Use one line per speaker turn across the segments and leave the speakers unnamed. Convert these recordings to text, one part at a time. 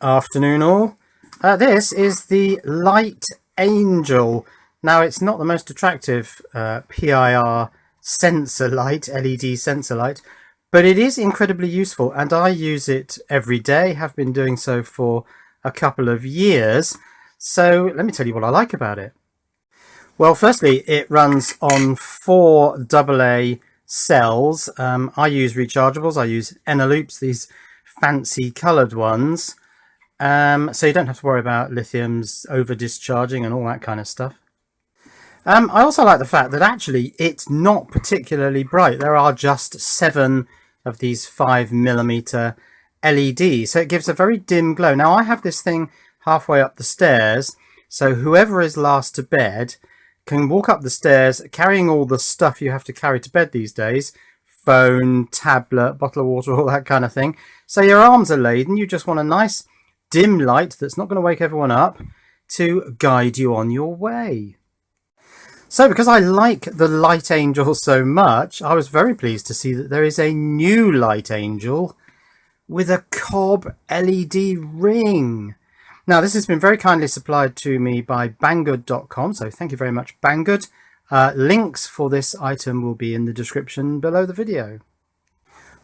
Afternoon all. This is the Light Angel. Now it's not the most attractive PIR sensor light, LED sensor light, but it is incredibly useful and I use it every day, have been doing so for a couple of years. So let me tell you what I like about it. Well, firstly, it runs on 4 AA cells. I use rechargeables, I use Eneloops, these fancy coloured ones. So you don't have to worry about lithiums over discharging and all that kind of stuff. I also like the fact that actually it's not particularly bright. There are just 7 of these 5mm LEDs, so it gives a very dim glow. Now I have this thing halfway up the stairs, so whoever is last to bed can walk up the stairs carrying all the stuff you have to carry to bed these days. Phone, tablet, bottle of water, all that kind of thing. So your arms are laden, you just want a nice dim light that's not going to wake everyone up to guide you on your way. So because I like the Light Angel so much, I was very pleased to see that there is a new Light Angel with a COB LED ring. Now this has been very kindly supplied to me by Banggood.com, so thank you very much Banggood. Links for this item will be in the description below the video.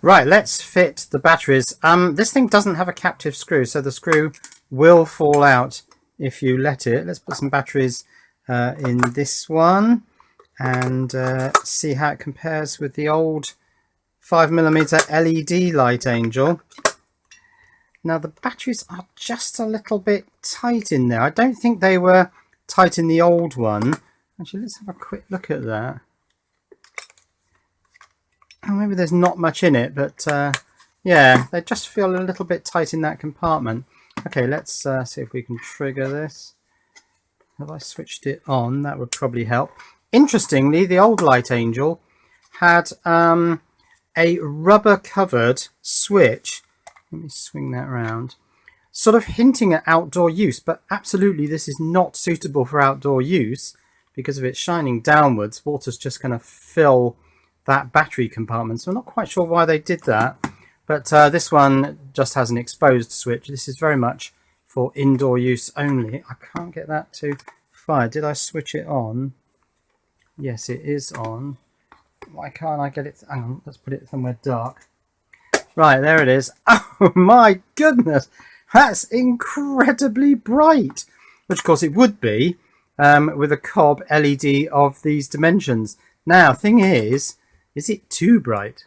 Right, let's fit the batteries. This thing doesn't have a captive screw, so the screw will fall out if you let it. Let's put some batteries in this one and see how it compares with the old 5mm LED Light Angel. Now the batteries are just a little bit tight in there. I don't think they were tight in the old one. Actually, let's have a quick look at that. Oh, maybe there's not much in it, but yeah, they just feel a little bit tight in that compartment. Okay, let's see if we can trigger this. Have I switched it on? That would probably help. Interestingly, the old Light Angel had a rubber covered switch. Let me swing that around. Sort of hinting at outdoor use, but absolutely this is not suitable for outdoor use because of it shining downwards. Water's just going to fill that battery compartment, so I'm not quite sure why they did that, but this one just has an exposed switch. This is very much for indoor use only. I can't get that to fire. Did I switch it on? Yes, it is on. Why can't I get it? Hang on, let's put it somewhere dark. Right, there it is. Oh my goodness, that's incredibly bright, which of course it would be with a COB LED of these dimensions. Now, thing is it too bright?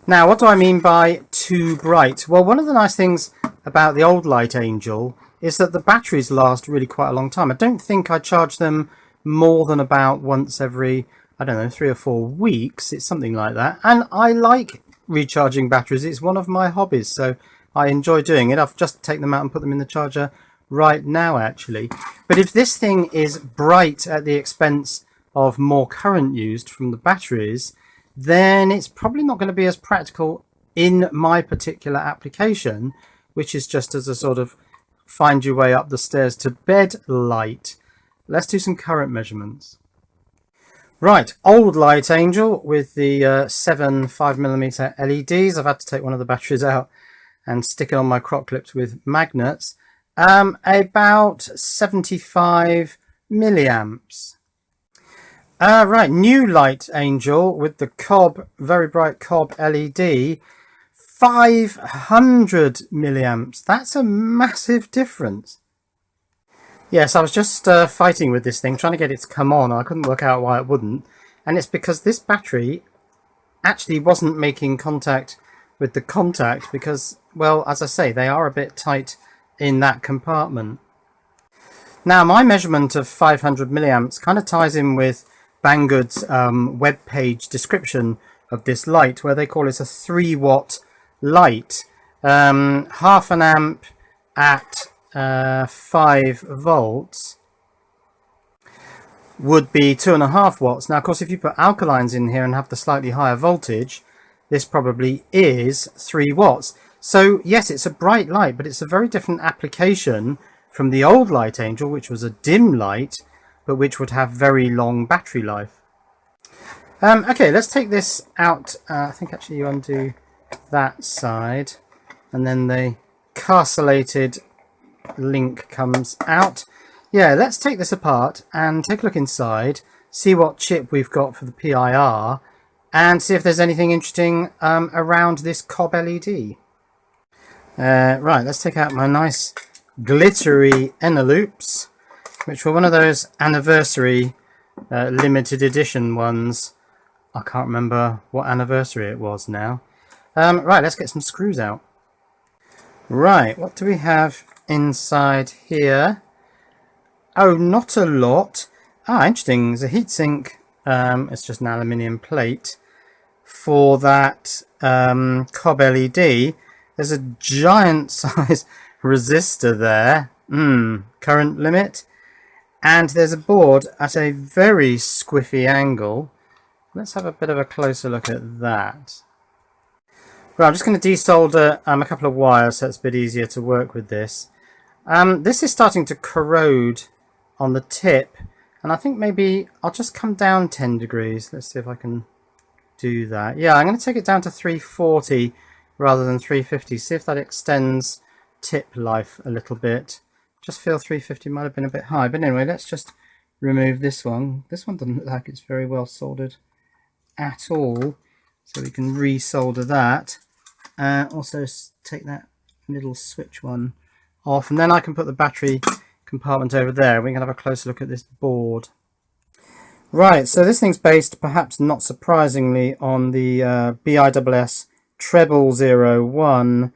Now, what do I mean by too bright? Well, one of the nice things about the old Light Angel is that the batteries last really quite a long time. I don't think I charge them more than about once every, I don't know, 3 or 4 weeks. It's something like that. And I like recharging batteries. It's one of my hobbies, so I enjoy doing it. I've just taken them out and put them in the charger right now, actually. But if this thing is bright at the expense of more current used from the batteries, then it's probably not going to be as practical in my particular application, which is just as a sort of find your way up the stairs to bed light. Let's do some current measurements. Right, old Light Angel with the 7 5mm LEDs. I've had to take one of the batteries out and stick it on my croc clips with magnets. About 75 milliamps. Right, new Light Angel with the COB, very bright COB LED, 500 milliamps. That's a massive difference. Yes, I was just fighting with this thing, trying to get it to come on. I couldn't work out why it wouldn't. And it's because this battery actually wasn't making contact with the contact because, well, as I say, they are a bit tight in that compartment. Now, my measurement of 500 milliamps kind of ties in with Banggood's web page description of this light, where they call it a 3-watt light. Half an amp at 5 volts would be 2.5 watts. Now, of course, if you put alkalines in here and have the slightly higher voltage, this probably is 3 watts. So yes, it's a bright light, but it's a very different application from the old Light Angel, which was a dim light, but which would have very long battery life. Okay, let's take this out. I think actually you undo that side, and then the carcellated link comes out. Yeah, let's take this apart and take a look inside, see what chip we've got for the PIR, and see if there's anything interesting around this COB LED. Right, let's take out my nice glittery Eneloops, which were one of those anniversary limited edition ones. I can't remember what anniversary it was now. Right, let's get some screws out. Right, what do we have inside here? Oh, not a lot. Ah, interesting. There's a heatsink. It's just an aluminium plate for that COB LED. There's a giant size resistor there. Current limit. And there's a board at a very squiffy angle. Let's have a bit of a closer look at that. Right, I'm just going to desolder a couple of wires so it's a bit easier to work with this. This is starting to corrode on the tip, and I think maybe I'll just come down 10 degrees. Let's see if I can do that. Yeah, I'm going to take it down to 340 rather than 350. See if that extends tip life a little bit. Just feel 350 might have been a bit high, but anyway, let's just remove this one. This one doesn't look like it's very well soldered at all, so we can resolder that. Also take that middle switch one off, and then I can put the battery compartment over there. We can have a closer look at this board. Right, so this thing's based, perhaps not surprisingly, on the BISS treble 01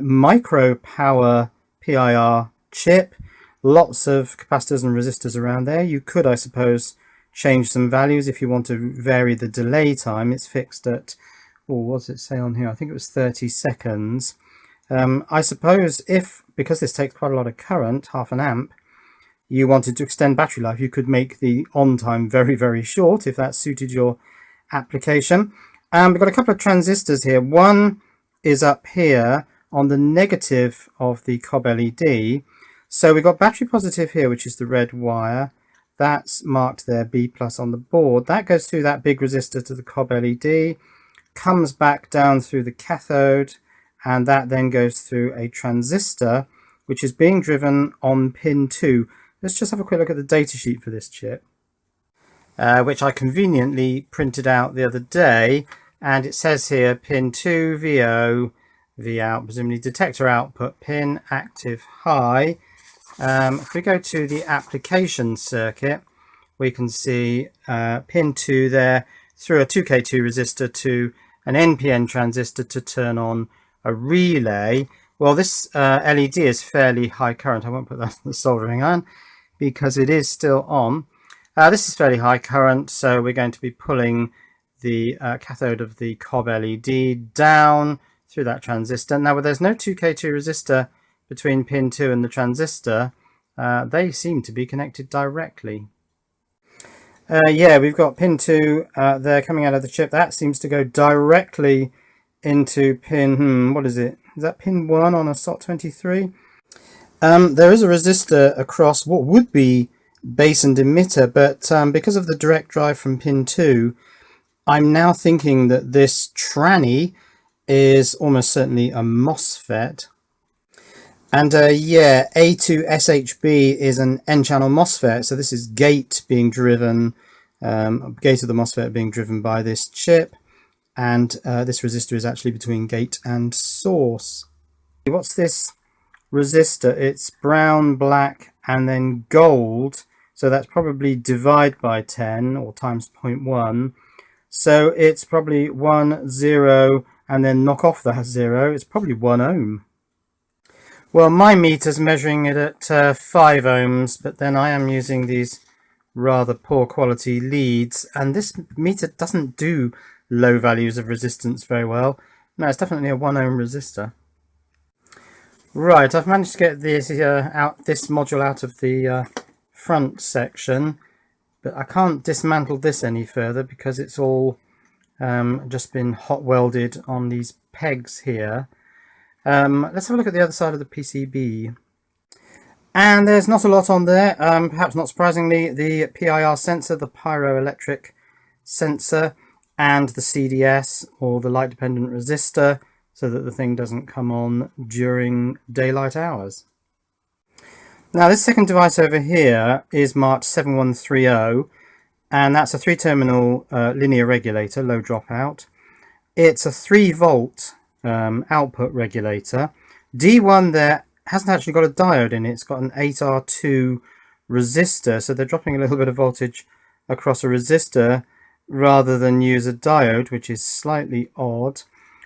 micro power PIR chip. Lots of capacitors and resistors around there. You could, I suppose, change some values if you want to vary the delay time. It's fixed at, what does it say on here? I think it was 30 seconds. I suppose if, because this takes quite a lot of current, half an amp, you wanted to extend battery life, you could make the on time very, very short if that suited your application. We've got a couple of transistors here. One is up here on the negative of the COB LED. So we've got battery positive here, which is the red wire. That's marked there, B plus on the board. That goes through that big resistor to the COB LED, comes back down through the cathode, and that then goes through a transistor, which is being driven on pin 2. Let's just have a quick look at the datasheet for this chip, which I conveniently printed out the other day, and it says here pin 2 VO, V out, presumably detector output pin, active high. If we go to the application circuit, we can see pin 2 there through a 2K2 resistor to an NPN transistor to turn on a relay. Well, this LED is fairly high current. I won't put that in the soldering iron because it is still on. This is fairly high current, so we're going to be pulling the cathode of the COB LED down through that transistor. Now, there's no 2K2 resistor between pin 2 and the transistor. They seem to be connected directly. Yeah, we've got pin 2 there coming out of the chip. That seems to go directly into pin, what is it? Is that pin 1 on a SOT23? There is a resistor across what would be base and emitter, but because of the direct drive from pin 2, I'm now thinking that this tranny is almost certainly a MOSFET. And yeah, A2SHB is an N-channel MOSFET, so this is gate being driven, gate of the MOSFET being driven by this chip, and this resistor is actually between gate and source. What's this resistor? It's brown, black, and then gold, so that's probably divide by 10 or times 0.1. So it's probably 1, 0, and then knock off that 0. It's probably 1 ohm. Well, my meter's measuring it at 5 ohms, but then I am using these rather poor quality leads, and this meter doesn't do low values of resistance very well. No, it's definitely a 1 ohm resistor. Right, I've managed to get this this module out of the front section, but I can't dismantle this any further because it's all just been hot welded on these pegs here. Let's have a look at the other side of the PCB. And there's not a lot on there. Perhaps not surprisingly, the PIR sensor, the pyroelectric sensor, and the CDS, or the light dependent resistor. so that the thing doesn't come on during daylight hours. Now this second device over here is marked 7130, and that's a 3-terminal linear regulator, low dropout. It's a 3-volt output regulator. D1 there hasn't actually got a diode in it, it's got an 8R2 resistor, so they're dropping a little bit of voltage across a resistor rather than use a diode, which is slightly odd.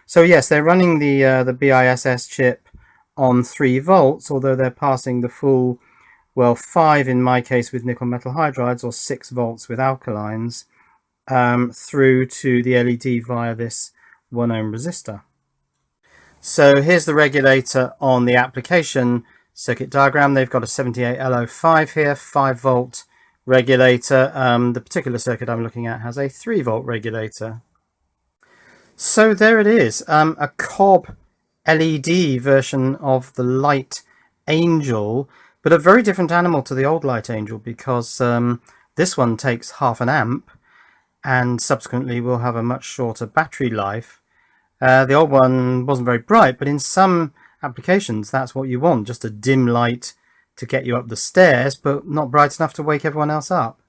So yes, they're running the BISS chip on 3 volts, although they're passing the full, well, 5 in my case with nickel metal hydrides, or 6 volts with alkalines, through to the LED via this 1 ohm resistor. So here's the regulator on the application circuit diagram. They've got a 78L05 here, 5-volt regulator. The particular circuit I'm looking at has a 3-volt regulator. So there it is, a COB LED version of the Light Angel, but a very different animal to the old Light Angel, because this one takes half an amp and subsequently will have a much shorter battery life. The old one wasn't very bright, but in some applications that's what you want, just a dim light to get you up the stairs, but not bright enough to wake everyone else up.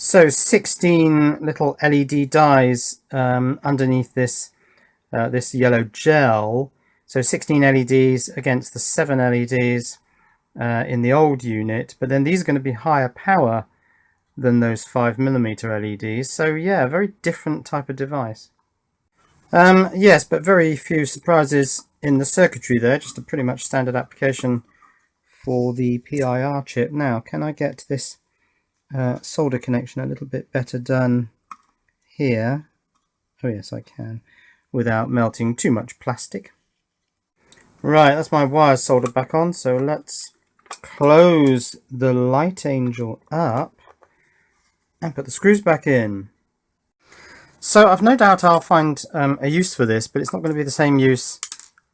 So 16 little LED dies underneath this this yellow gel. So 16 LEDs against the 7 LEDs in the old unit, but then these are going to be higher power than those 5mm LEDs. So yeah, a very different type of device. Yes, but very few surprises in the circuitry there, just a pretty much standard application for the PIR chip. Now, can I get this solder connection a little bit better done here? Oh yes, I can, without melting too much plastic. Right, that's my wires soldered back on, so let's close the Light Angel up and put the screws back in. So I've no doubt I'll find a use for this, but it's not going to be the same use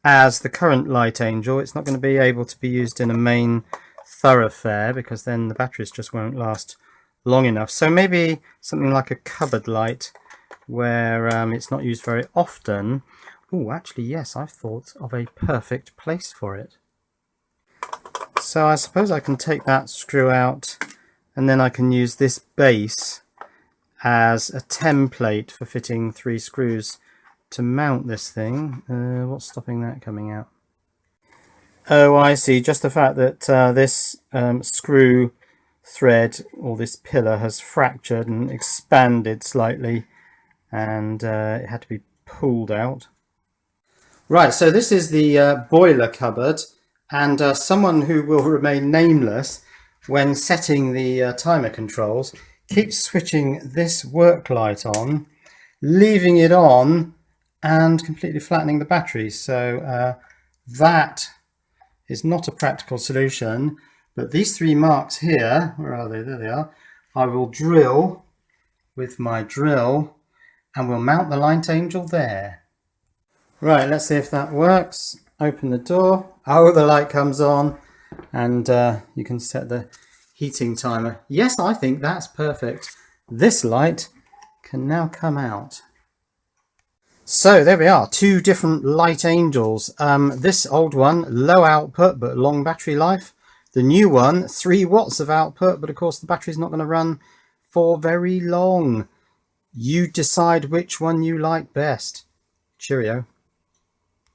as the current Light Angel. It's not going to be able to be used in a main thoroughfare, because then the batteries just won't last long enough. So maybe something like a cupboard light, where it's not used very often. Oh, actually, yes, I've thought of a perfect place for it. So I suppose I can take that screw out, and then I can use this base as a template for fitting 3 screws to mount this thing. What's stopping that coming out? Oh, I see. Just the fact that this screw thread, or this pillar, has fractured and expanded slightly, and it had to be pulled out. Right, so this is the boiler cupboard, and someone who will remain nameless, when setting the timer controls, keeps switching this work light on, leaving it on, and completely flattening the battery. So that is not a practical solution. But these 3 marks here, where are they? There they are. I will drill with my drill, and we'll mount the Light Angel there. Right, let's see if that works. Open the door. Oh, the light comes on, and you can set the heating timer. Yes, I think that's perfect. This light can now come out. So there we are, 2 different Light Angels. This old one, low output but long battery life. The new one, 3 watts of output, but of course the battery's not going to run for very long. You decide which one you like best. Cheerio.